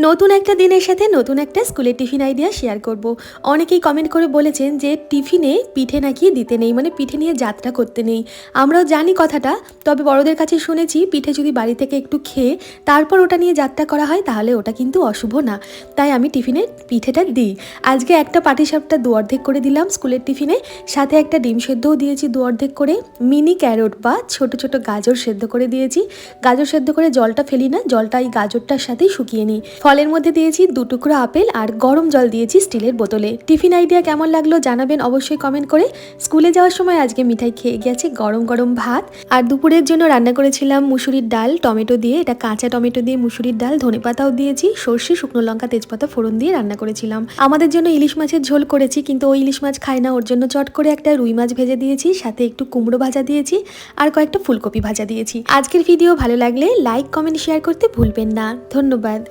নতুন একটা দিনের সাথে নতুন একটা স্কুলের টিফিন আইডিয়া শেয়ার করব। অনেকেই কমেন্ট করে বলেছেন যে টিফিনে পিঠে নাকি দিতে নেই, মানে পিঠে নিয়ে যাত্রা করতে নেই। আমরাও জানি কথাটা, তবে বড়দের কাছে শুনেছি পিঠে যদি বাড়ি থেকে একটু খেয়ে তারপর ওটা নিয়ে যাত্রা করা হয় তাহলে ওটা কিন্তু অশুভ না। তাই আমি টিফিনে পিঠেটা দিই। আজকে একটা পাটিসাপটা দু অর্ধেক করে দিলাম স্কুলের টিফিনে, সাথে একটা ডিম সেদ্ধও দিয়েছি দু অর্ধেক করে, মিনি ক্যারট বা ছোট ছোট গাজর সেদ্ধ করে দিয়েছি। গাজর সেদ্ধ করে জলটা ফেলি না, জলটা এই গাজরটার সাথেই শুকিয়ে নিই। ফলের মধ্যে দিয়েছি 2 টুকরো আপেল আর গরম জল দিয়েছি স্টিলের বোতলে। টিফিন আইডিয়া কেমন লাগলো জানাবেন অবশ্যই কমেন্ট করে। স্কুলে যাওয়ার সময় আজকে মিঠাই খেয়ে গেছে গরম গরম ভাত, আর দুপুরের জন্য রান্না করেছিলাম মুসুরির ডাল টমেটো দিয়ে, এটা কাঁচা টমেটো দিয়ে মুসুরির ডাল, ধনেপাতাও দিয়েছি, সর্ষে শুকনো লঙ্কা তেজপাতা ফোড়ন দিয়ে রান্না করেছিলাম। আমাদের জন্য ইলিশ মাছের ঝোল করেছি, কিন্তু ওই ইলিশ মাছ খায় না, ওর জন্য চট করে একটা রুই মাছ ভেজে দিয়েছি, সাথে একটু কুমড়ো ভাজা দিয়েছি আর কয়েকটা ফুলকপি ভাজা দিয়েছি। আজকের ভিডিও ভালো লাগলে লাইক কমেন্ট শেয়ার করতে ভুলবেন না। ধন্যবাদ।